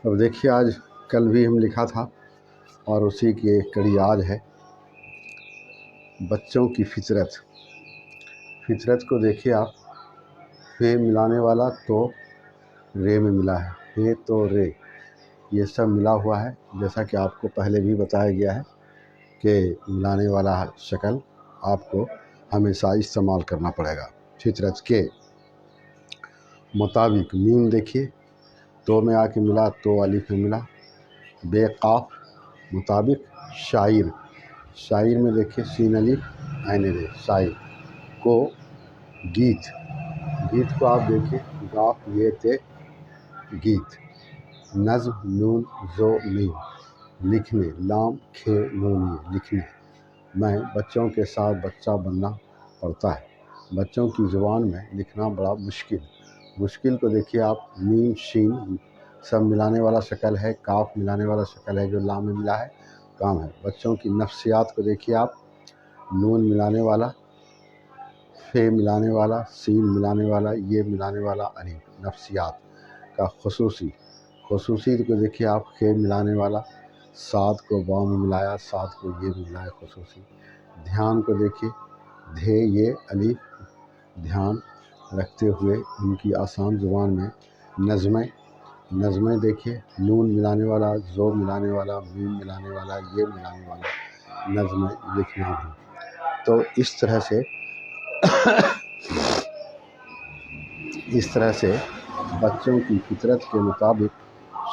اب دیکھیے، آج کل بھی ہم لکھا تھا اور اسی کی ایک کڑی آج ہے، بچوں کی فطرت۔ فطرت کو دیکھیے آپ، فے ملانے والا تو رے میں ملا ہے، فے تو رے یہ سب ملا ہوا ہے، جیسا کہ آپ کو پہلے بھی بتایا گیا ہے کہ ملانے والا شکل آپ کو ہمیشہ استعمال کرنا پڑے گا۔ فطرت کے مطابق میم دیکھیے، تو میں آ کے ملا، تو الف میں ملا، بے قاف مطابق شاعر، شاعر میں دیکھیے سین الف عین رے، شاعر کو گیت، گیت کو آپ دیکھیے گاف یہ تے گیت، نظم نون زو میم، لکھنے لام کھے نون یہ لکھنے میں بچوں کے ساتھ بچہ بننا پڑتا ہے۔ بچوں کی زبان میں لکھنا بڑا مشکل کو دیکھیے آپ، میم شین سب ملانے والا شکل ہے، کاف ملانے والا شکل ہے جو لام میں ملا ہے، کام ہے۔ بچوں کی نفسیات کو دیکھیے آپ، نون ملانے والا، فے ملانے والا، سین ملانے والا، یہ ملانے والا الف، نفسیات کا خصوصی کو دیکھیے آپ، خے ملانے والا، سات کو واو میں ملایا، سات کو یہ بھی ملایا خصوصی۔ دھیان کو دیکھیے، دھے یہ الف، دھیان رکھتے ہوئے ان کی آسان زبان میں نظمیں دیکھیے، نون ملانے والا، زو ملانے والا، میم ملانے والا، یہ ملانے والا، نظمیں لکھنا بھی۔ تو اس طرح سے بچوں کی فطرت کے مطابق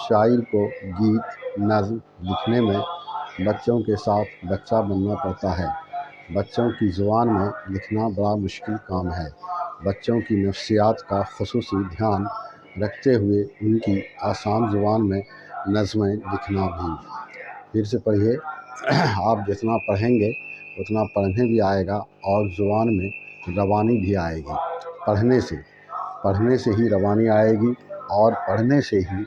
شاعر کو گیت نظم لکھنے میں بچوں کے ساتھ بچہ بننا پڑتا ہے۔ بچوں کی زبان میں لکھنا بڑا مشکل کام ہے۔ بچوں کی نفسیات کا خصوصی دھیان رکھتے ہوئے ان کی آسان زبان میں نظمیں لکھنا بھی۔ پھر سے پڑھیے، آپ جتنا پڑھیں گے اتنا پڑھنے بھی آئے گا اور زبان میں روانی بھی آئے گی۔ پڑھنے سے ہی روانی آئے گی، اور پڑھنے سے ہی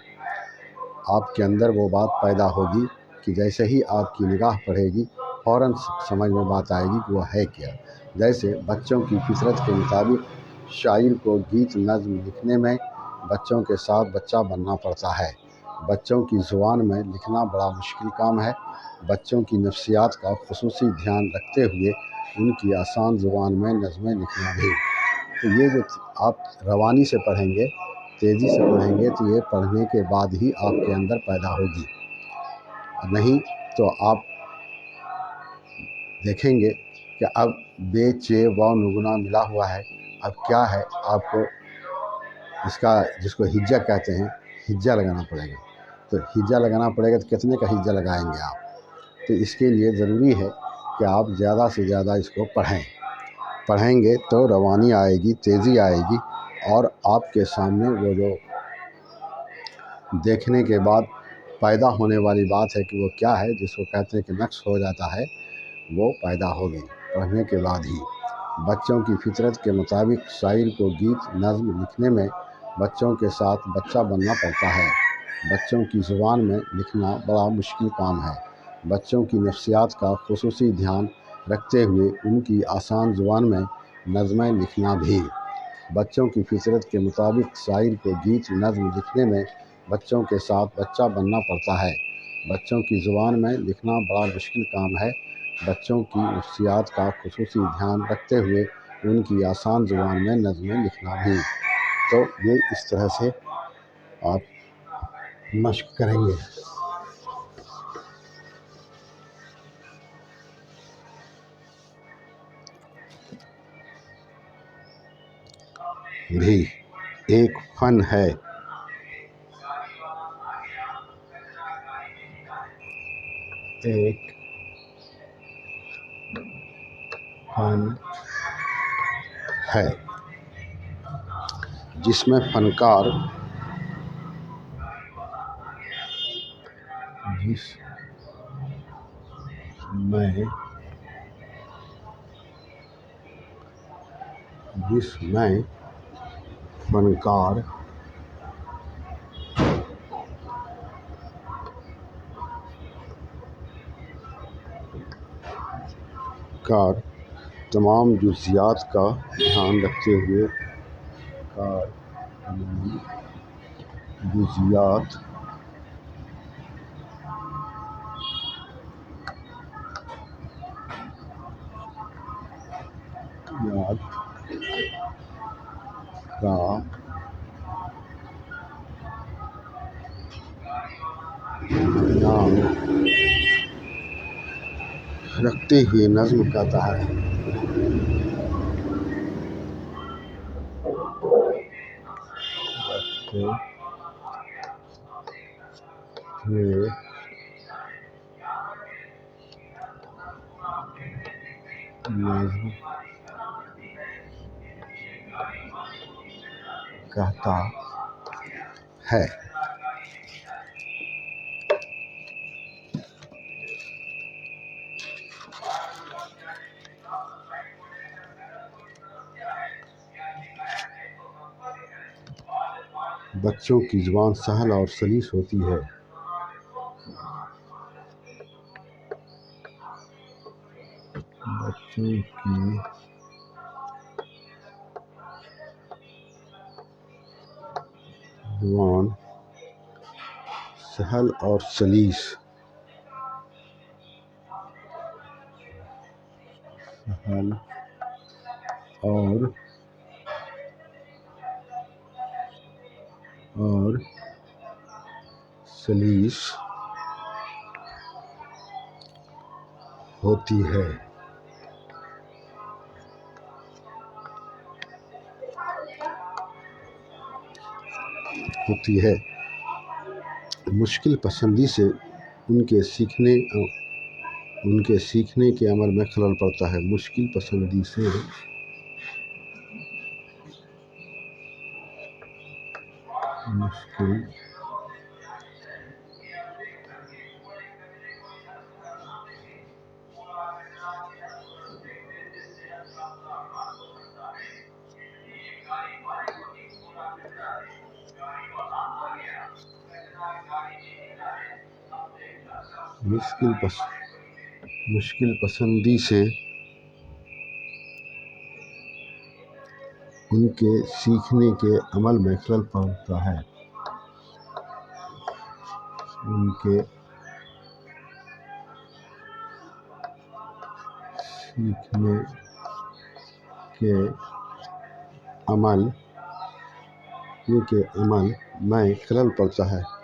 آپ کے اندر وہ بات پیدا ہوگی کہ جیسے ہی آپ کی نگاہ پڑھے گی فوراً سمجھ میں بات آئے گی کہ وہ ہے کیا۔ جیسے بچوں کی فطرت کے مطابق شاعر کو گیت نظم لکھنے میں بچوں کے ساتھ بچہ بننا پڑتا ہے۔ بچوں کی زبان میں لکھنا بڑا مشکل کام ہے۔ بچوں کی نفسیات کا خصوصی دھیان رکھتے ہوئے ان کی آسان زبان میں نظمیں لکھنا بھی۔ تو یہ جو آپ روانی سے پڑھیں گے، تیزی سے پڑھیں گے، تو یہ پڑھنے کے بعد ہی آپ کے اندر پیدا ہوگی، نہیں تو آپ دیکھیں گے کہ اب بے چے واو نگنا ملا ہوا ہے، اب کیا ہے آپ کو جس کو ہجہ کہتے ہیں، ہجہ لگانا پڑے گا۔ تو ہجہ لگانا پڑے گا تو کتنے کا ہجہ لگائیں گے آپ؟ تو اس کے لیے ضروری ہے کہ آپ زیادہ سے زیادہ اس کو پڑھیں گے تو روانی آئے گی، تیزی آئے گی، اور آپ کے سامنے وہ جو دیکھنے کے بعد پیدا ہونے والی بات ہے کہ وہ کیا ہے، جس کو کہتے ہیں کہ نقش ہو جاتا ہے، وہ پیدا ہوگی پڑھنے کے بعد ہی۔ بچوں کی فطرت کے مطابق شاعر کو گیت نظم لکھنے میں بچوں کے ساتھ بچہ بننا پڑتا ہے۔ بچوں کی زبان میں لکھنا بڑا مشکل کام ہے۔ بچوں کی نفسیات کا خصوصی دھیان رکھتے ہوئے ان کی آسان زبان میں نظمیں لکھنا بھی۔ بچوں کی فطرت کے مطابق شاعر کو گیت نظم لکھنے میں بچوں کے ساتھ بچہ بننا پڑتا ہے۔ بچوں کی زبان میں لکھنا بڑا مشکل کام ہے۔ بچوں کی نفسیات کا خصوصی دھیان رکھتے ہوئے ان کی آسان زبان میں نظمیں لکھنا بھی۔ تو یہ اس طرح سے آپ مشق کریں گے۔ بھی ایک فن ہے۔ ایک فن ہے جس میں فنکار جس میں فنکار تمام جزئیات کا دھیان رکھتے ہوئے کا دھیان رکھتے ہوئے نظم کرتا ہے۔ نظم کہتا ہے۔ بچوں کی زبان سہل اور سلیس ہوتی ہے۔ بچوں کی زبان سہل اور سلیس ہوتی ہے۔ مشکل پسندی سے ان کے سیکھنے کے عمل میں خلل پڑتا ہے۔ مشکل پسندی سے مشکل پسندی سے ان کے سیکھنے کے عمل میں خلل پڑتا ہے۔ ان کے سیکھنے کے عمل میں خلل پڑتا ہے۔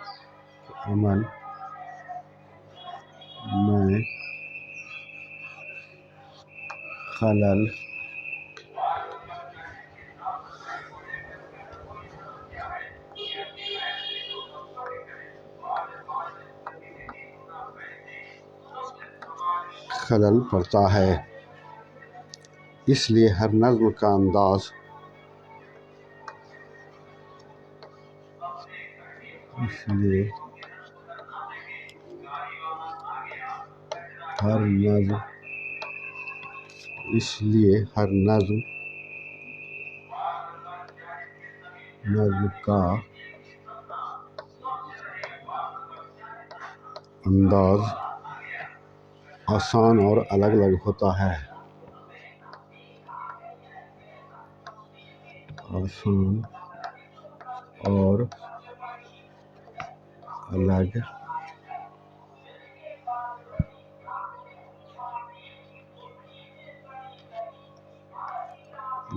خلل پڑتا ہے۔ اس لیے ہر نظم کا انداز ہر نظم کا انداز آسان اور الگ الگ ہوتا ہے۔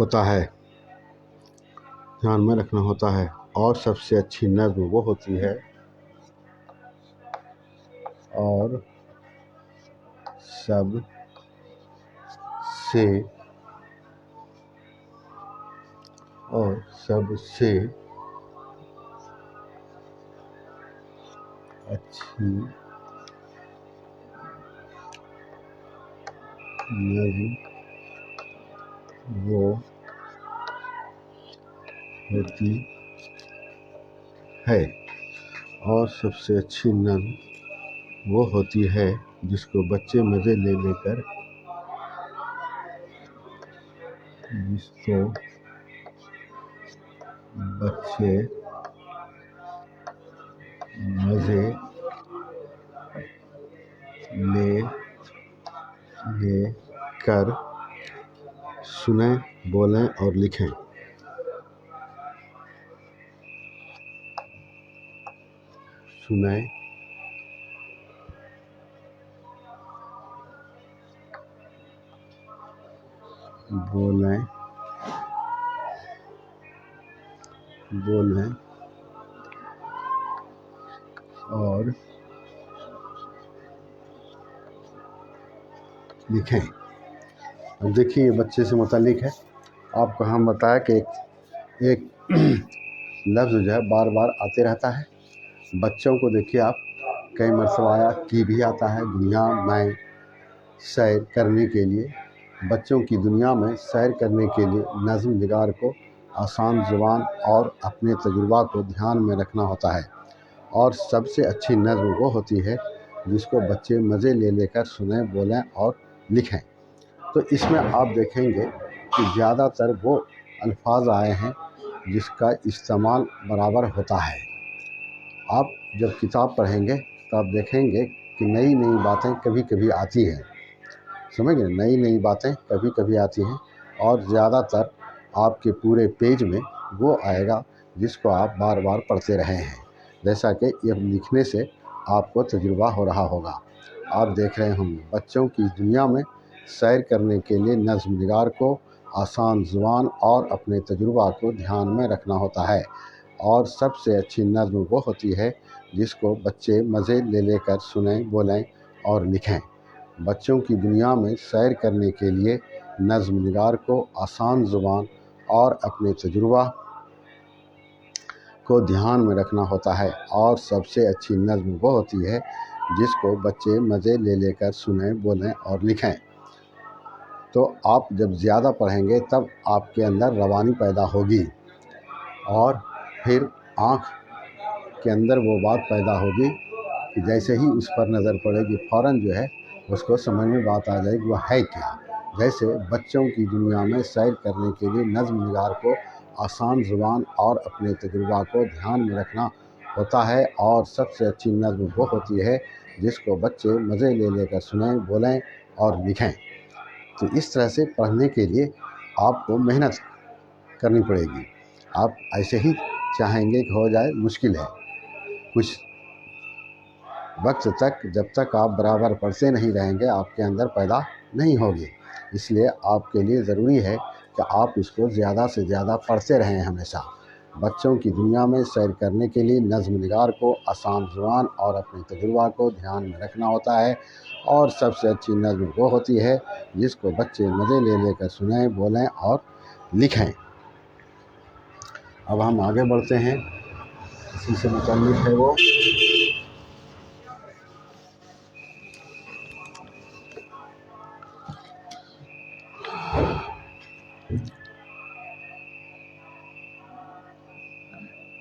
ہوتا ہے، دھیان میں رکھنا ہوتا ہے، اور سب سے اچھی نظم وہ ہوتی ہے اور سب سے اچھی نظم وہ ہوتی ہے، اور سب سے اچھی نظم وہ ہوتی ہے جس کو بچے مزے لے کر سنیں، بولیں اور لکھیں۔ سنیں، بولیں اور لکھیں۔ اب دیکھیے یہ بچے سے متعلق ہے، آپ کو ہم بتایا کہ ایک لفظ جو ہے بار بار آتے رہتا ہے۔ بچوں کو دیکھیے آپ کئی مرتبہ آیا کی بھی آتا ہے دنیا میں سیر کرنے کے لیے۔ بچوں کی دنیا میں سیر کرنے کے لیے نظم نگار کو آسان زبان اور اپنے تجربہ کو دھیان میں رکھنا ہوتا ہے، اور سب سے اچھی نظم وہ ہوتی ہے جس کو بچے مزے لے کر سنیں، بولیں اور لکھیں۔ تو اس میں آپ دیکھیں گے کہ زیادہ تر وہ الفاظ آئے ہیں جس کا استعمال برابر ہوتا ہے۔ آپ جب کتاب پڑھیں گے تو آپ دیکھیں گے کہ نئی باتیں کبھی کبھی آتی ہیں، سمجھ گئے، نئی باتیں کبھی کبھی آتی ہیں، اور زیادہ تر آپ کے پورے پیج میں وہ آئے گا جس کو آپ بار بار پڑھتے رہے ہیں، جیسا کہ یہ لکھنے سے آپ کو تجربہ ہو رہا ہوگا۔ آپ دیکھ رہے ہوں گے بچوں کی دنیا میں سیر کرنے کے لیے نظم نگار کو آسان زبان اور اپنے تجربہ کو دھیان میں رکھنا ہوتا ہے، اور سب سے اچھی نظم وہ ہوتی ہے جس کو بچے مزے لے کر سنیں، بولیں اور لکھیں۔ بچوں کی دنیا میں سیر کرنے کے لیے نظم نگار کو آسان زبان اور اپنے تجربہ کو دھیان میں رکھنا ہوتا ہے، اور سب سے اچھی نظم وہ ہوتی ہے جس کو بچے مزے لے کر سنیں، بولیں اور لکھیں۔ تو آپ جب زیادہ پڑھیں گے تب آپ کے اندر روانی پیدا ہوگی، اور پھر آنکھ کے اندر وہ بات پیدا ہوگی کہ جیسے ہی اس پر نظر پڑے گی فوراً جو ہے اس کو سمجھ میں بات آ جائے گی وہ ہے کیا۔ جیسے بچوں کی دنیا میں سیر کرنے کے لیے نظم نگار کو آسان زبان اور اپنے تجربہ کو دھیان میں رکھنا ہوتا ہے، اور سب سے اچھی نظم وہ ہوتی ہے جس کو بچے مزے لے کر سنیں، بولیں اور لکھیں۔ تو اس طرح سے پڑھنے کے لیے آپ کو محنت کرنی پڑے گی۔ آپ ایسے ہی چاہیں گے کہ ہو جائے، مشکل ہے۔ کچھ وقت تک جب تک آپ برابر پڑھتے نہیں رہیں گے آپ کے اندر پیدا نہیں ہوگی۔ اس لیے آپ کے لیے ضروری ہے کہ آپ اس کو زیادہ سے زیادہ پڑھتے رہیں ہمیشہ۔ بچوں کی دنیا میں سیر کرنے کے لیے نظم نگار کو آسان زبان اور اپنے تجربہ کو دھیان میں رکھنا ہوتا ہے، اور سب سے اچھی نظم وہ ہوتی ہے جس کو بچے مزے لے کر سنیں، بولیں اور لکھیں۔ اب ہم آگے بڑھتے ہیں، اسی سے متعلق ہے وہ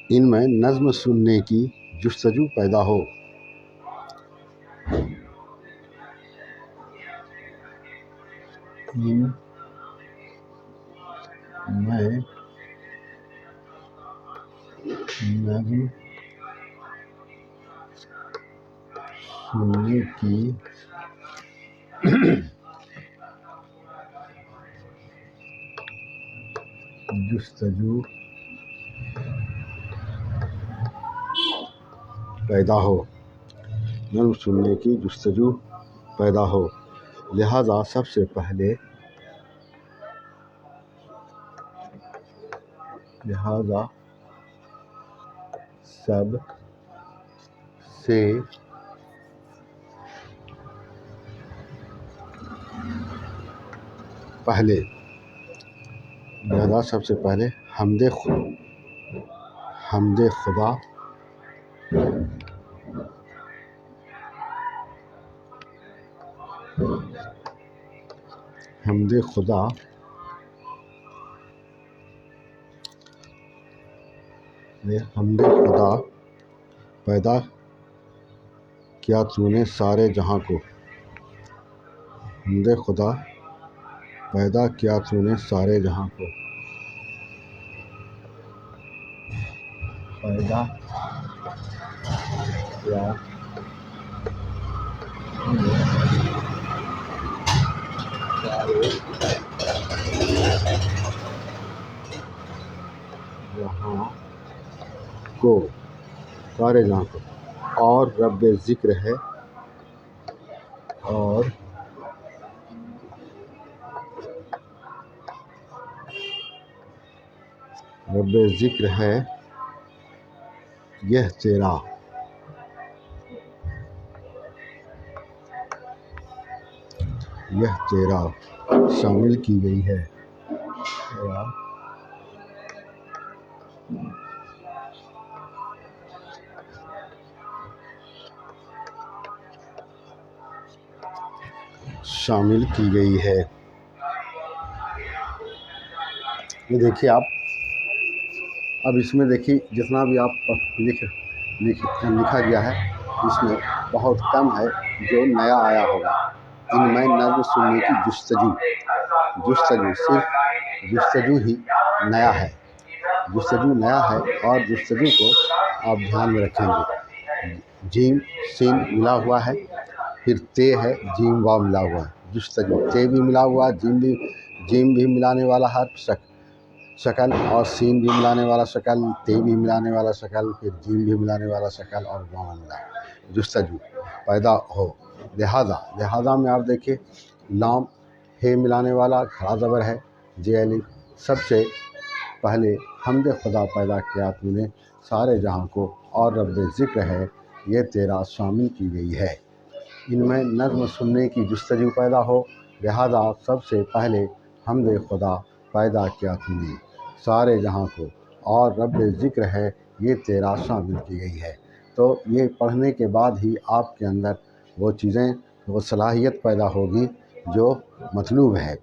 ان میں نظم سننے کی جستجو پیدا ہو۔ ان میں نظم سننے کی جستجو پیدا ہو، نظم سننے کی جستجو پیدا ہو، لہذا سب سے پہلے لہذا سب سے پہلے حمد خدا پیدا کیا تو نے سارے جہاں کو. حمد خدا پیدا کیا تو نے سارے جہاں کو. پیدا کیا سارے جہاں کو اور رب ذکر ہے یہ تیرا شامل کی گئی ہے. یہ دیکھیے آپ اب اس میں دیکھیے جتنا بھی آپ لکھا گیا ہے اس میں بہت کم ہے جو نیا آیا ہوگا. ان میں نظم سننے کی جستجو صرف جستجو ہی نیا ہے. اور جستجو کو آپ دھیان میں رکھیں گے. جیم سین ملا ہوا ہے، پھر تے ہے، جیم واو ملا ہوا ہے. جستجو تے بھی ملا ہوا ہے، جیم بھی ملانے والا حرف شکل اور سین بھی ملانے والا شکل، تے بھی ملانے والا شکل، پھر جیم بھی ملانے والا شکل اور واو ملا جستجو پیدا ہو. لہذا میں آپ دیکھیں لام ہے ملانے والا کھڑا زبر ہے، جے الف. سب سے پہلے حمد خدا پیدا کیا تو نے سارے جہاں کو اور رب ذکر ہے یہ تیرا شامل کی گئی ہے. ان میں نظم سننے کی جستجو پیدا ہو. لہذا سب سے پہلے حمد خدا پیدا کیا تو نے سارے جہاں کو اور رب ذکر ہے یہ تیرا شامل کی گئی ہے. تو یہ پڑھنے کے بعد ہی آپ کے اندر وہ صلاحیت پیدا ہوگی جو مطلوب ہے.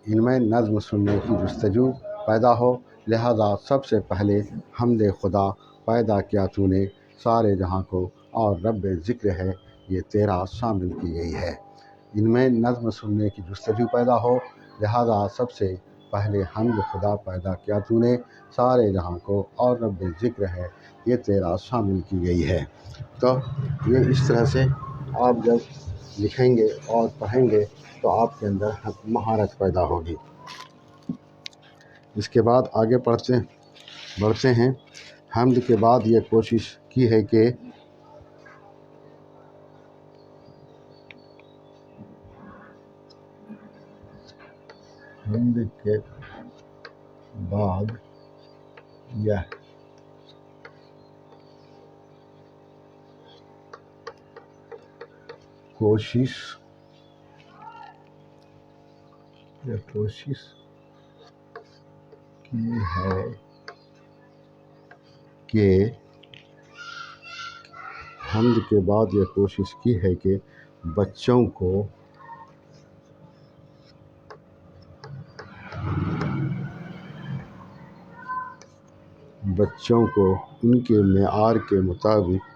ان میں نظم سننے کی جستجو پیدا ہو. لہذا سب سے پہلے حمد خدا پیدا کیا تو نے سارے جہاں کو اور رب ذکر ہے یہ تیرا شامل کی گئی ہے. ان میں نظم سننے کی جستجو پیدا ہو. لہذا سب سے پہلے حمد خدا پیدا کیا تو نے سارے جہاں کو اور رب ذکر ہے یہ تیرا شامل کی گئی ہے. تو یہ اس طرح سے آپ جب لکھیں گے اور پڑھیں گے تو آپ کے اندر مہارت پیدا ہوگی. اس کے بعد آگے بڑھتے ہیں. حمد کے بعد یہ کوشش کی ہے کہ حمد کے بعد یہ کوشش کی ہے کہ حمد کے بعد یہ کوشش کی ہے کہ بچوں کو ان کے معیار کے مطابق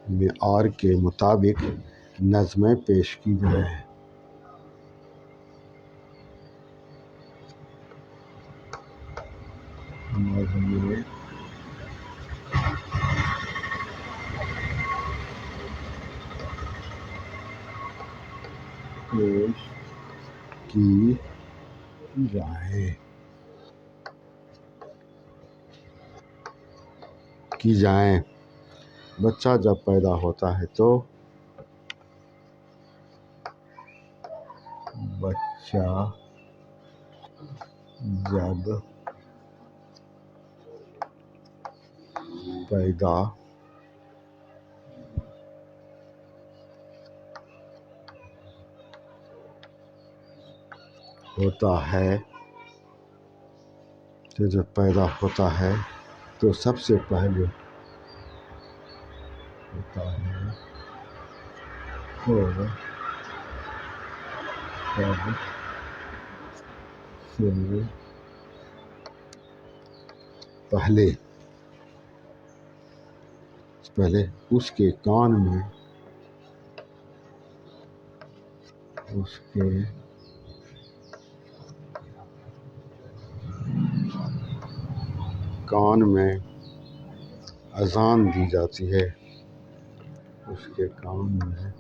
معیار کے مطابق نظمیں پیش کی جائیں. پیش کی جائیں بچہ جب پیدا ہوتا ہے تو بچہ جب پیدا ہوتا ہے تو سب سے پہلے پہلے اس کے کان میں اذان دی جاتی ہے اس کے کان میں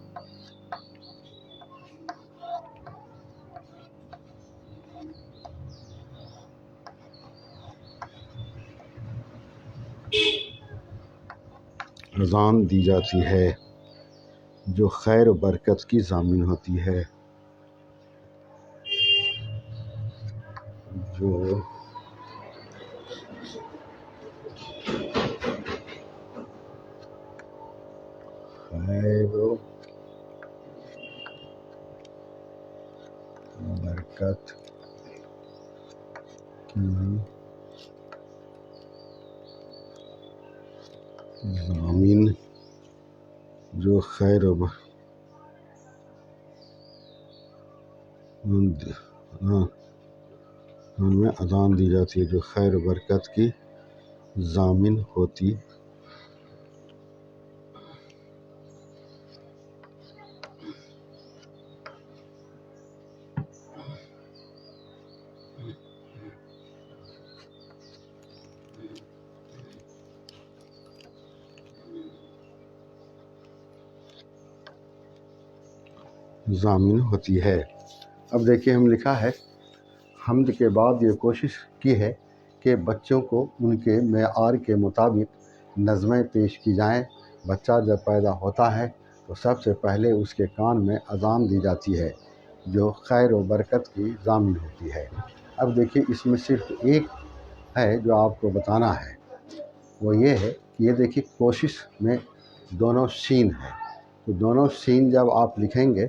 اذان دی جاتی ہے جو خیر و برکت کی ضامن ہوتی ہے جو خیر و برکت کی ضامن میں اذان دی جاتی ہے جو خیر و برکت کی ضامن ہوتی ہے۔ اب دیکھیے ہم لکھا ہے حمد کے بعد یہ کوشش کی ہے کہ بچوں کو ان کے معیار کے مطابق نظمیں پیش کی جائیں۔ بچہ جب پیدا ہوتا ہے تو سب سے پہلے اس کے کان میں اذان دی جاتی ہے جو خیر و برکت کی ضامن ہوتی ہے۔ اب دیکھیے اس میں صرف ایک ہے جو آپ کو بتانا ہے، وہ یہ ہے کہ یہ دیکھیے کوشش میں دونوں سین ہے، تو دونوں سین جب آپ لکھیں گے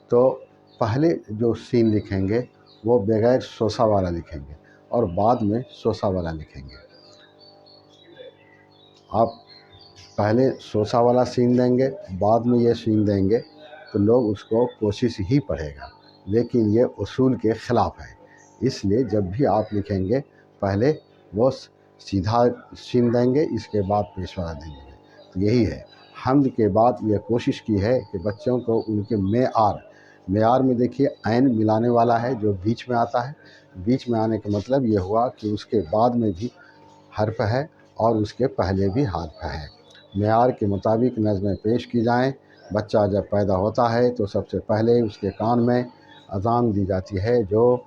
تو پہلے جو سین لکھیں گے وہ بغیر سوسا والا لکھیں گے اور بعد میں سوسا والا لکھیں گے۔ آپ پہلے سوسا والا سین دیں گے بعد میں یہ سین دیں گے تو لوگ اس کو کوشش ہی پڑھے گا، لیکن یہ اصول کے خلاف ہے۔ اس لیے جب بھی آپ لکھیں گے پہلے وہ سیدھا سین دیں گے، اس کے بعد پیش والا دیں گے۔ تو یہی ہے حمد کے بعد یہ کوشش کی ہے کہ بچوں کو ان کے معیار میں دیکھیے عین ملانے والا ہے جو بیچ میں آتا ہے۔ بیچ میں آنے کا مطلب یہ ہوا کہ اس کے بعد میں بھی حرف ہے اور اس کے پہلے بھی حرف ہے۔ معیار کے مطابق نظمیں پیش کی جائیں۔ بچہ جب پیدا ہوتا ہے تو سب سے پہلے اس کے کان میں اذان دی جاتی ہے جو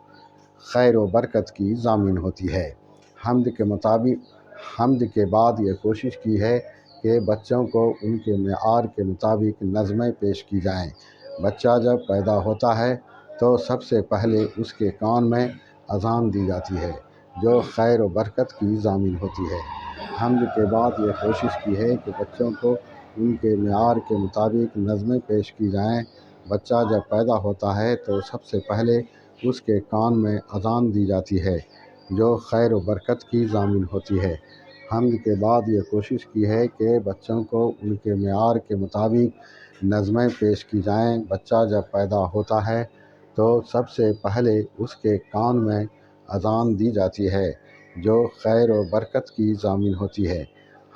خیر و برکت کی ضامن ہوتی ہے۔ حمد کے بعد یہ کوشش کی ہے کہ بچوں کو ان کے معیار کے مطابق نظمیں پیش کی جائیں۔ بچہ جب پیدا ہوتا ہے تو سب سے پہلے اس کے کان میں اذان دی جاتی ہے جو خیر و برکت کی ضامن ہوتی ہے۔ حمد کے بعد یہ کوشش کی ہے کہ بچوں کو ان کے معیار کے مطابق نظمیں پیش کی جائیں۔ بچہ جب پیدا ہوتا ہے تو سب سے پہلے اس کے کان میں اذان دی جاتی ہے جو خیر و برکت کی ضامن ہوتی ہے۔ حمد کے بعد یہ کوشش کی ہے کہ بچوں کو ان کے معیار کے مطابق نظمیں پیش کی جائیں۔ بچہ جب پیدا ہوتا ہے تو سب سے پہلے اس کے کان میں اذان دی جاتی ہے جو خیر و برکت کی ضامن ہوتی ہے۔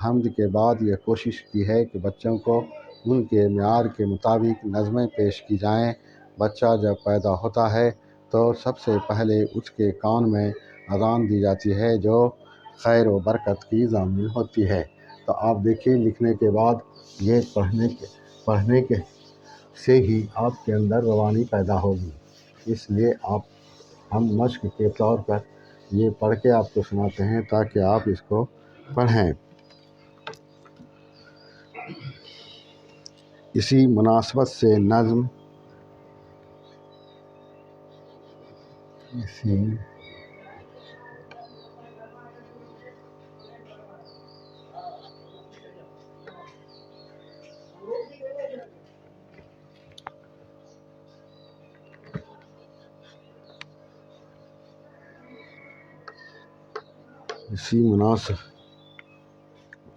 حمد کے بعد یہ کوشش کی ہے کہ بچوں کو ان کے معیار کے مطابق نظمیں پیش کی جائیں۔ بچہ جب پیدا ہوتا ہے تو سب سے پہلے اس کے کان میں اذان دی جاتی ہے جو خیر و برکت کی ضامن ہوتی ہے۔ تو آپ دیکھیے لکھنے کے بعد یہ پڑھنے کے سے ہی آپ کے اندر روانی پیدا ہوگی۔ اس لیے ہم مشق کے طور پر یہ پڑھ کے آپ کو سناتے ہیں تاکہ آپ اس کو پڑھیں۔ اسی مناسبت سے نظم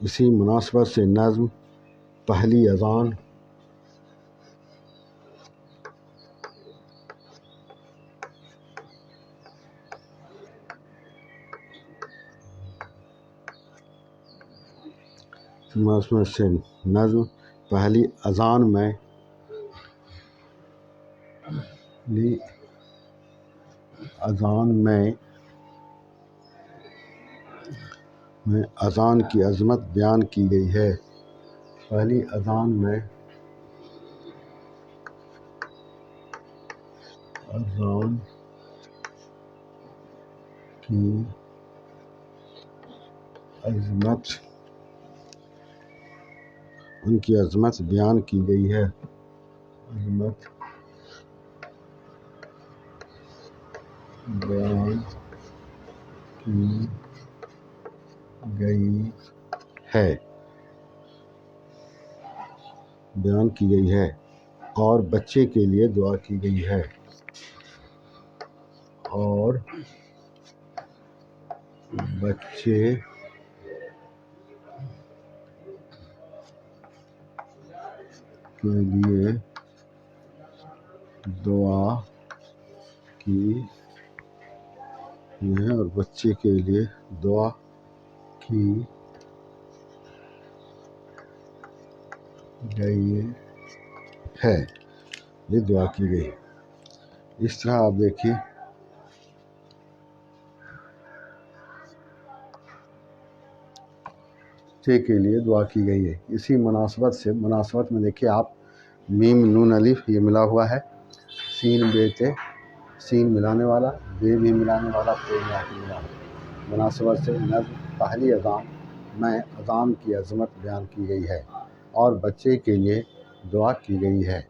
اسی مناسبت سے نظم پہلی اذان پہلی اذان کی عظمت بیان کی گئی ہے۔ پہلی اذان میں اذان کی عظمت ان کی عظمت بیان کی گئی ہے۔ عظمت بیان کی گئی ہے اور بچے کے لیے دعا کی گئی ہے۔ اور بچے کے لیے دعا کی ہے اور بچے کے لیے دعا کی گئی ہے۔ یہ دعا کی گئی۔ اس طرح آپ دیکھیے بچے کے لیے دعا کی گئی ہے۔ اسی مناسبت میں دیکھیے آپ میم نون الف یہ ملا ہوا ہے، سین بے تے، سین ملانے والا، بے بھی ملانے والا، تے ملا کے ملا۔ مناسبت سے نظم پہلی اذان میں اذان کی عظمت بیان کی گئی ہے اور بچے کے لیے دعا کی گئی ہے۔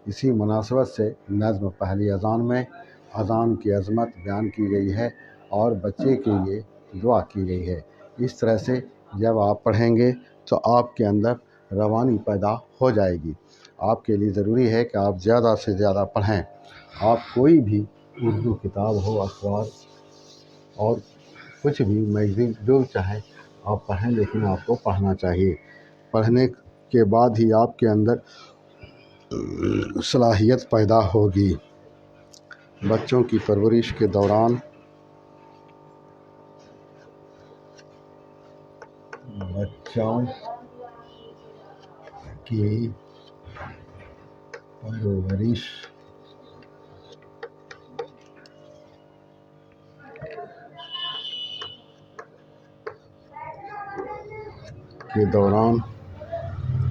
اسی مناسبت سے نظم پہلی اذان میں اذان کی عظمت بیان کی گئی ہے اور بچے کے لیے دعا کی گئی ہے۔ اس طرح سے جب آپ پڑھیں گے تو آپ کے اندر روانی پیدا ہو جائے گی۔ آپ کے لیے ضروری ہے کہ آپ زیادہ سے زیادہ پڑھیں۔ آپ کوئی بھی اردو کتاب ہو، اخبار اور کچھ بھی میگزین جو چاہیں آپ پڑھیں، لیکن آپ کو پڑھنا چاہیے۔ پڑھنے کے بعد ہی آپ کے اندر صلاحیت پیدا ہوگی۔ بچوں کی پرورش کے دوران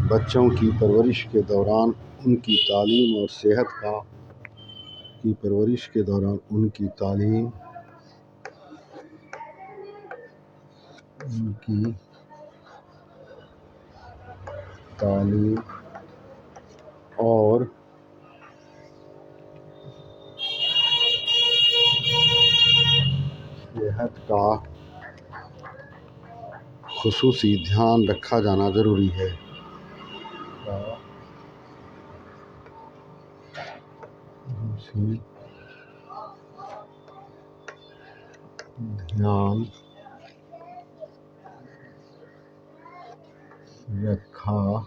بچوں کی پرورش کے دوران ان کی تعلیم اور صحت کا خصوصی دھیان رکھا جانا ضروری ہے۔ دھیان رکھا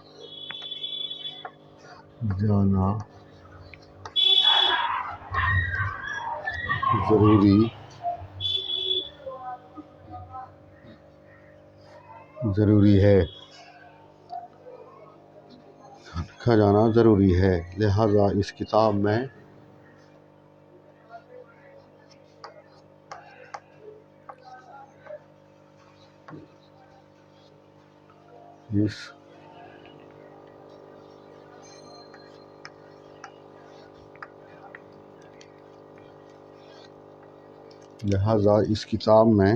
جانا ضروری ہے۔ لہذا اس کتاب میں لہٰذا اس کتاب میں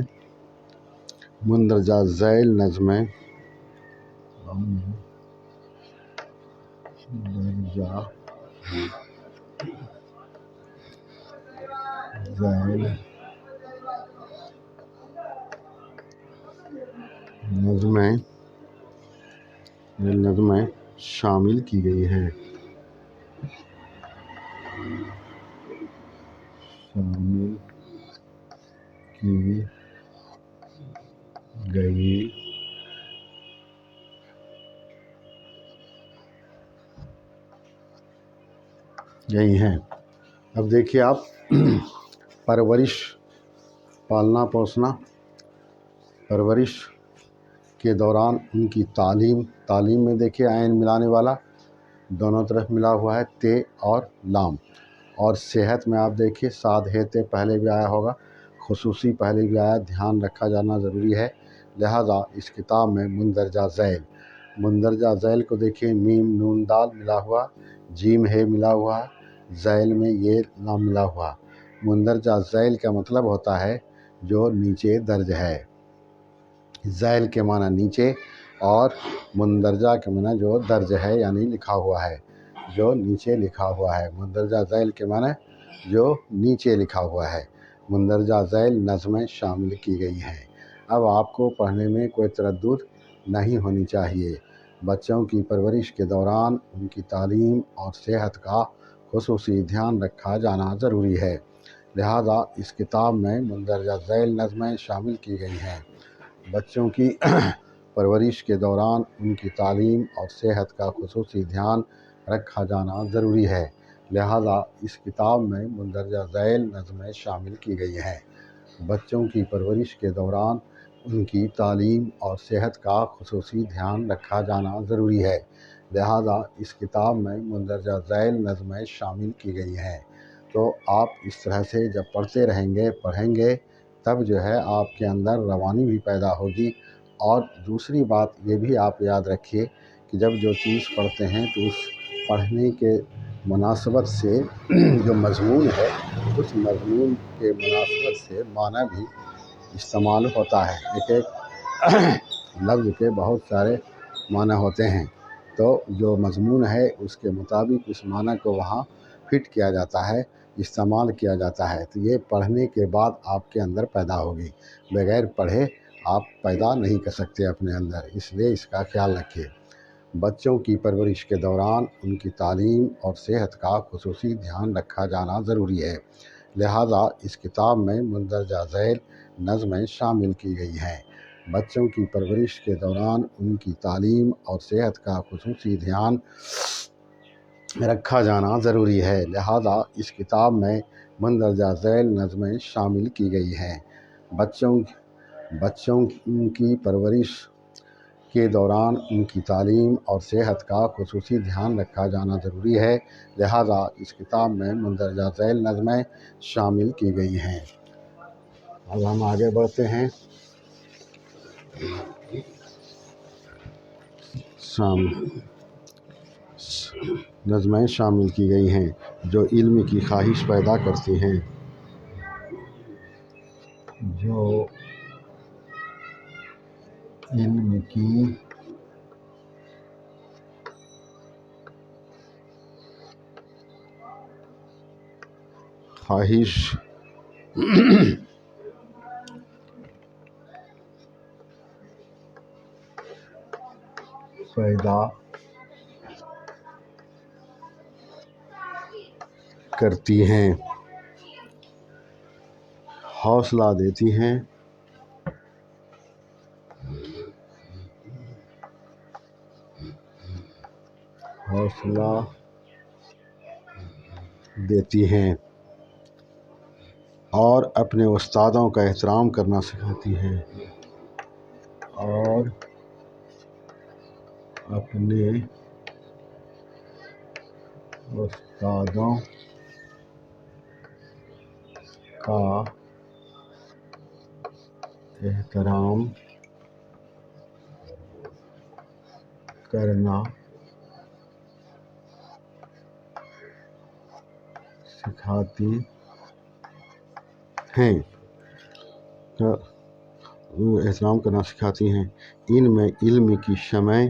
مندرجہ ذیل نظمیں مندرجہ ذیل نظمیں شامل کی گئی ہیں۔ یہی ہیں۔ اب دیکھیے آپ، پرورش، پالنا پوسنا، پرورش کے دوران ان کی تعلیم میں دیکھیے عین ملانے والا دونوں طرف ملا ہوا ہے، تے اور لام۔ اور صحت میں آپ دیکھیے ساتھ ہے تے پہلے بھی آیا ہوگا، خصوصی پہلے بھی آیا، دھیان رکھا جانا ضروری ہے۔ لہٰذا اس کتاب میں مندرجہ ذیل کو دیکھیے میم نون دال ملا ہوا، جیم ہے ملا ہوا، ذیل میں یہ نہ ملا ہوا۔ مندرجہ ذیل کا مطلب ہوتا ہے جو نیچے درج ہے۔ ذیل کے معنی نیچے، اور مندرجہ کے معنی جو درج ہے یعنی لکھا ہوا ہے، جو نیچے لکھا ہوا ہے۔ مندرجہ ذیل کے معنی جو نیچے لکھا ہوا ہے۔ مندرجہ ذیل نظمیں شامل کی گئی ہیں۔ اب آپ کو پڑھنے میں کوئی تردد نہیں ہونی چاہیے۔ بچوں کی پرورش کے دوران ان کی تعلیم اور صحت کا خصوصی دھیان رکھا جانا ضروری ہے۔ لہٰذا اس کتاب میں مندرجہ ذیل نظمیں شامل کی گئی ہیں۔ بچوں کی پرورش کے دوران ان کی تعلیم اور صحت کا خصوصی دھیان رکھا جانا ضروری ہے۔ لہٰذا اس کتاب میں مندرجہ ذیل نظمیں شامل کی گئی ہیں۔ بچوں کی پرورش کے دوران ان کی تعلیم اور صحت کا خصوصی دھیان رکھا جانا ضروری ہے۔ لہٰذا اس کتاب میں مندرجہ ذیل نظمیں شامل کی گئی ہیں۔ تو آپ اس طرح سے جب پڑھیں گے تب جو ہے آپ کے اندر روانی بھی پیدا ہوگی۔ اور دوسری بات یہ بھی آپ یاد رکھیے کہ جب جو چیز پڑھتے ہیں تو اس پڑھنے کے مناسبت سے جو مضمون ہے اس مضمون کے مناسبت سے معنی بھی استعمال ہوتا ہے۔ ایک لفظ کے بہت سارے معنی ہوتے ہیں، تو جو مضمون ہے اس کے مطابق اس معنی کو وہاں فٹ کیا جاتا ہے، استعمال کیا جاتا ہے۔ تو یہ پڑھنے کے بعد آپ کے اندر پیدا ہوگی، بغیر پڑھے آپ پیدا نہیں کر سکتے اپنے اندر، اس لیے اس کا خیال رکھیے۔ بچوں کی پرورش کے دوران ان کی تعلیم اور صحت کا خصوصی دھیان رکھا جانا ضروری ہے۔ لہٰذا اس کتاب میں مندرجہ ذیل نظمیں شامل کی گئی ہیں۔ بچوں کی پرورش کے دوران ان کی تعلیم اور صحت کا خصوصی دھیان رکھا جانا ضروری ہے۔ لہٰذا اس کتاب میں مندرجہ ذیل نظمیں شامل کی گئی ہیں۔ بچوں کی پرورش کے دوران ان کی تعلیم اور صحت کا خصوصی دھیان رکھا جانا ضروری ہے۔ لہٰذا اس کتاب میں مندرجہ ذیل نظمیں شامل کی گئی ہیں۔ اب ہم آگے بڑھتے ہیں۔ نظمیں شامل کی گئی ہیں جو علم کی خواہش پیدا کرتی ہیں، جو علم کی خواہش پیدا کرتی ہیں، حوصلہ دیتی ہیں، اور اپنے استادوں کا احترام کرنا سکھاتی ہیں، اور اپنے استادوں کا احترام کرنا سکھاتی ہیں۔ کا احترام کرنا سکھاتی ہیں۔ ان میں علم کی شمع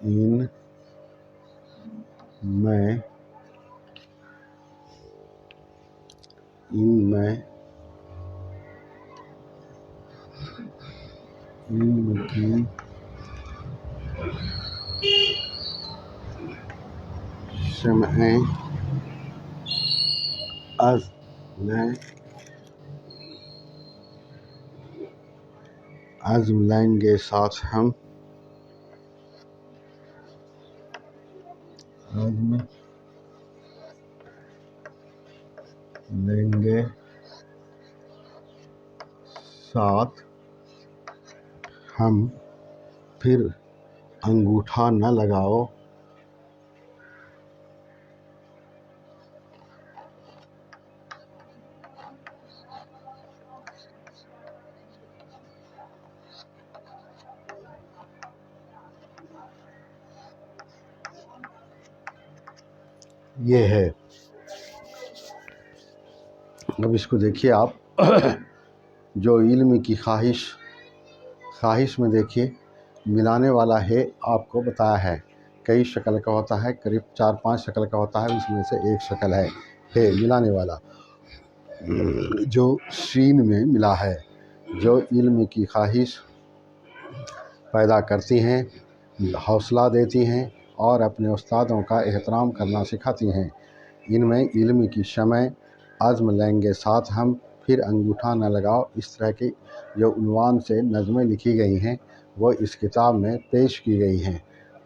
ان میں علم کی شمع عزم لیں گے ساتھ ہم عزم لیں گے ساتھ ہم، پھر انگوٹھا نہ لگاؤ یہ ہے۔ اب اس کو دیکھیے آپ، جو علم کی خواہش میں دیکھیے ملانے والا ہے، آپ کو بتایا ہے کئی شکل کا ہوتا ہے، قریب 4-5 شکل کا ہوتا ہے، اس میں سے ایک شکل ہے ملانے والا، جو سین میں ملا ہے۔ جو علم کی خواہش پیدا کرتی ہیں، حوصلہ دیتی ہیں اور اپنے استادوں کا احترام کرنا سکھاتی ہیں۔ ان میں علم کی شمع عزم لیں گے ساتھ ہم، پھر انگوٹھا نہ لگاؤ، اس طرح کی جو عنوان سے نظمیں لکھی گئی ہیں وہ اس کتاب میں پیش کی گئی ہیں،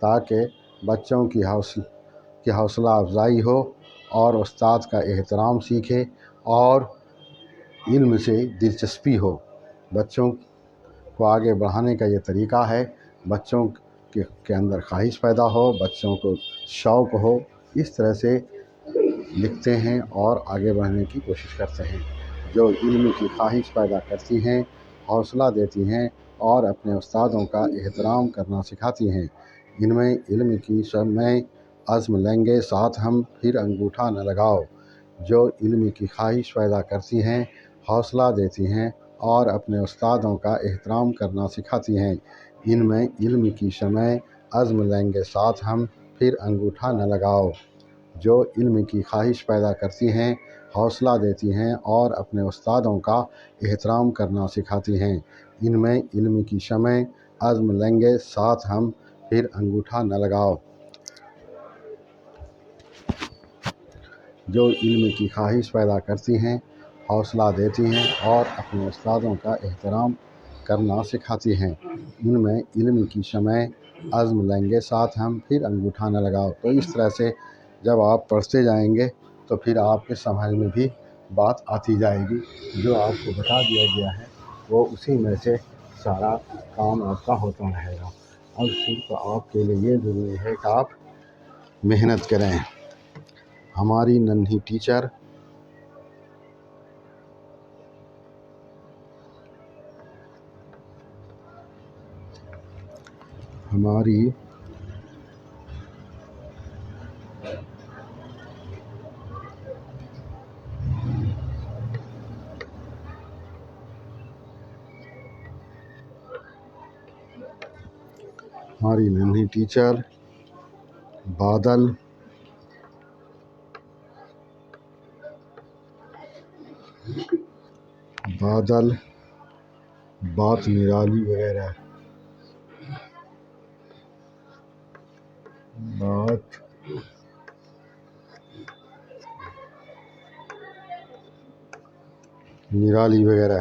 تاکہ بچوں کی حوصلہ افزائی ہو اور استاد کا احترام سیکھے اور علم سے دلچسپی ہو۔ بچوں کو آگے بڑھانے کا یہ طریقہ ہے، بچوں کے اندر خواہش پیدا ہو، بچوں کو شوق ہو، اس طرح سے لکھتے ہیں اور آگے بڑھنے کی کوشش کرتے ہیں۔ جو علم کی خواہش پیدا کرتی ہیں، حوصلہ دیتی ہیں اور اپنے استادوں کا احترام کرنا سکھاتی ہیں۔ ان میں علم کی شمع عزم لیں گے ساتھ ہم، پھر انگوٹھا نہ لگاؤ۔ جو علم کی خواہش پیدا کرتی ہیں، حوصلہ دیتی ہیں اور اپنے استادوں کا احترام کرنا سکھاتی ہیں۔ ان میں علم کی شمع عزم لیں گے ساتھ ہم، پھر انگوٹھا نہ لگاؤ۔ جو علم کی خواہش پیدا کرتی ہیں، حوصلہ دیتی ہیں اور اپنے استادوں کا احترام کرنا سکھاتی ہیں۔ ان میں علم کی شمع عزم لیں گے ساتھ ہم، پھر انگوٹھا نہ لگاؤ۔ جو علم کی خواہش پیدا کرتی ہیں، حوصلہ دیتی ہیں اور اپنے استادوں کا احترام کرنا سکھاتی ہیں۔ ان میں علم کی شمع عزم لیں گے ساتھ ہم، پھر انگوٹھا نہ لگاؤ۔ تو اس طرح سے جب آپ پڑھتے جائیں گے تو پھر آپ کے سمجھ میں بھی بات آتی جائے گی۔ جو آپ کو بتا دیا گیا ہے وہ اسی میں سے سارا کام آپ کا ہوتا رہے گا۔ اب صرف آپ کے لیے یہ ضروری ہے کہ آپ محنت کریں۔ ہماری ننھی ٹیچر ہماری ننھی ٹیچر بادل بات نرالی وغیرہ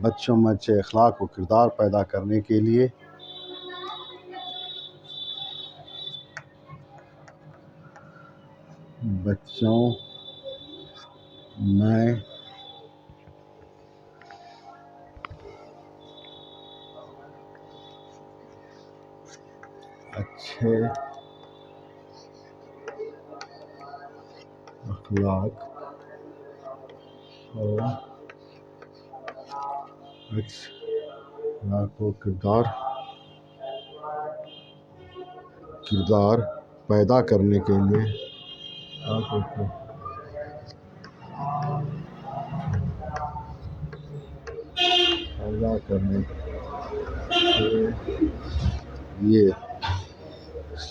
بچوں میں اچھے اخلاق و کردار پیدا کرنے کے لیے بچوں میں اچھے اخلاق و کردار پیدا کرنے کے لیے پیدا کرنے کے لیے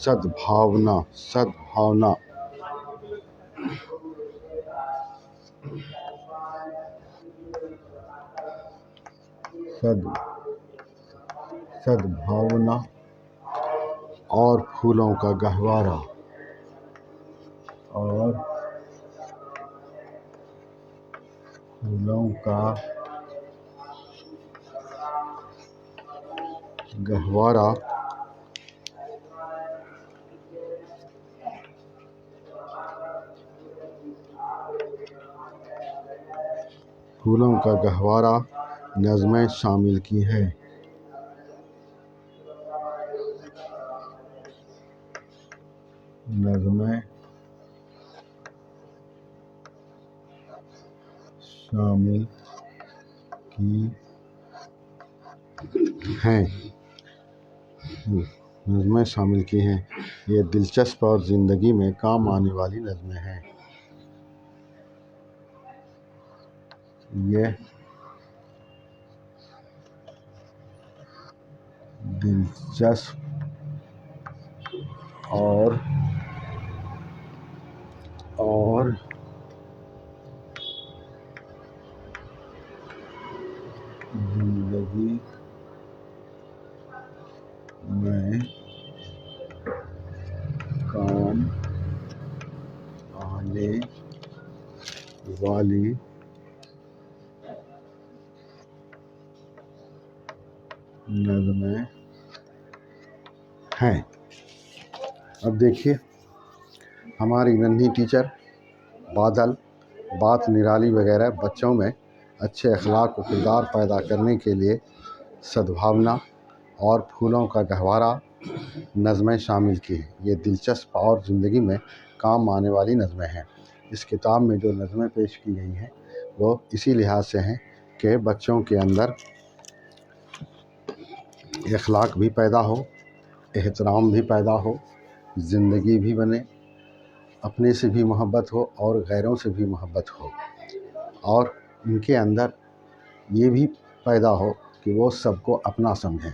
سدبھاونا سدبھاونا سدبھاونا اور پھولوں کا گہوارہ اور پھولوں کا گہوارہ پھولوں کا گہوارہ نظمیں شامل کی ہیں۔ نظمیں شامل کی ہیں نظمیں شامل کی ہیں۔ یہ دلچسپ اور زندگی میں کام آنے والی نظمیں ہیں۔ یہ دلچسپ اور زندگی میں کام آنے والی نظمیں ہیں۔ اب دیکھیے ہماری ننھی ٹیچر بادل بات نرالی وغیرہ بچوں میں اچھے اخلاق و کردار پیدا کرنے کے لیے سدبھاونا اور پھولوں کا گہوارہ نظمیں شامل کی ہیں۔ یہ دلچسپ اور زندگی میں کام آنے والی نظمیں ہیں۔ اس کتاب میں جو نظمیں پیش کی گئی ہیں وہ اسی لحاظ سے ہیں کہ بچوں کے اندر اخلاق بھی پیدا ہو، احترام بھی پیدا ہو، زندگی بھی بنے، اپنے سے بھی محبت ہو اور غیروں سے بھی محبت ہو، اور ان کے اندر یہ بھی پیدا ہو کہ وہ سب کو اپنا سمجھیں،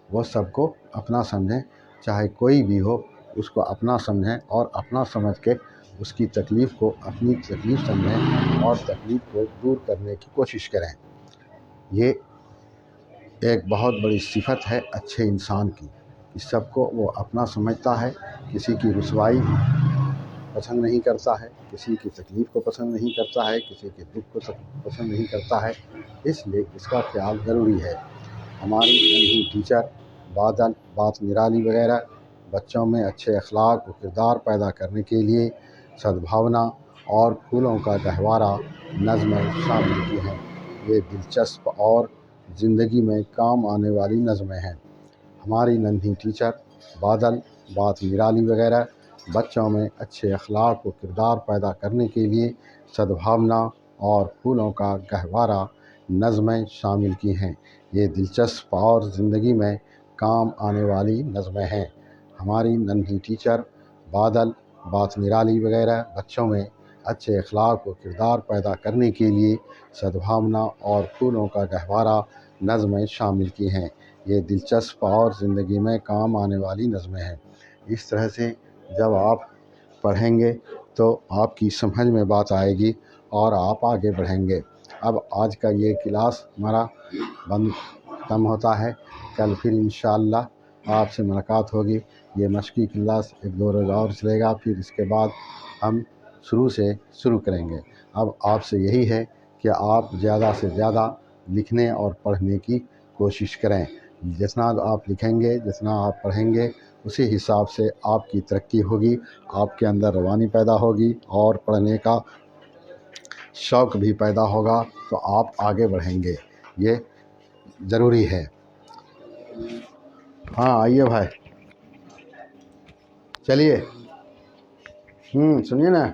وہ سب کو اپنا سمجھیں، چاہے کوئی بھی ہو اس کو اپنا سمجھیں اور اپنا سمجھ کے اس کی تکلیف کو اپنی تکلیف سمجھیں اور تکلیف کو دور کرنے کی کوشش کریں۔ یہ ایک بہت بڑی صفت ہے اچھے انسان کی کہ سب کو وہ اپنا سمجھتا ہے، کسی کی رسوائی پسند نہیں کرتا ہے، کسی کی تکلیف کو پسند نہیں کرتا ہے، کسی کے دکھ کو پسند نہیں کرتا ہے، اس لیے اس کا خیال ضروری ہے۔ ہماری ننھی ٹیچر بادل بات نرالی وغیرہ بچوں میں اچھے اخلاق و کردار پیدا کرنے کے لیے سدبھاونا اور پھولوں کا گہوارہ نظمیں شامل کی ہیں۔ یہ دلچسپ اور زندگی میں کام آنے والی نظمیں ہیں۔ ہماری ننھی ٹیچر بادل بات نرالی وغیرہ بچوں میں اچھے اخلاق و کردار پیدا کرنے کے لیے سدبھاونا اور پھولوں کا گہوارہ نظمیں شامل کی ہیں۔ یہ دلچسپ اور زندگی میں کام آنے والی نظمیں ہیں۔ ہماری ننھی ٹیچر بادل بات نرالی وغیرہ بچوں میں اچھے اخلاق و کردار پیدا کرنے کے لیے سدبھاونا اور پھولوں کا گہوارہ نظمیں شامل کی ہیں۔ یہ دلچسپ اور زندگی میں کام آنے والی نظمیں ہیں۔ اس طرح سے جب آپ پڑھیں گے تو آپ کی سمجھ میں بات آئے گی اور آپ آگے بڑھیں گے۔ اب آج کا یہ کلاس ہمارا ختم ہوتا ہے، کل پھر انشاءاللہ آپ سے ملاقات ہوگی۔ یہ مشقی کلاس 1-2 روز اور چلے گا، پھر اس کے بعد ہم شروع کریں گے۔ اب آپ سے یہی ہے کہ آپ زیادہ سے زیادہ لکھنے اور پڑھنے کی کوشش کریں۔ جتنا آپ لکھیں گے، جتنا آپ پڑھیں گے، اسی حساب سے آپ کی ترقی ہوگی، آپ کے اندر روانی پیدا ہوگی اور پڑھنے کا شوق بھی پیدا ہوگا، تو آپ آگے بڑھیں گے۔ یہ ضروری ہے۔ ہاں آئیے بھائی، چلیے سنیے نا۔